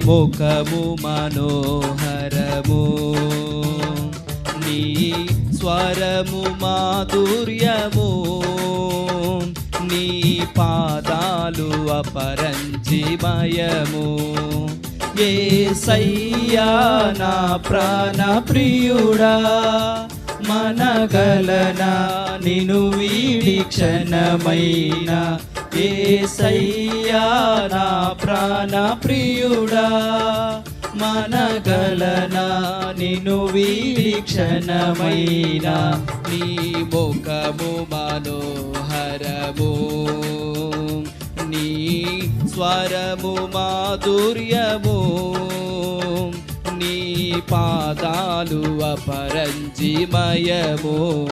ముఖము మనోహరము, నీ స్వరము మాధుర్యము, నీ పాదాలు అపరంజిమయము. యేసయ్యా నా ప్రాణ ప్రియుడా, మనగలనా నిను వీడి క్షణమైన. యేసయ్యా నా ప్రాణ ప్రియుడా, మనగలనా నిను వీడి క్షణమైన. నీ ముఖము మనోహరము, నీ స్వరము మాధుర్యము, నీ పాదాలు అపరంజిమయము.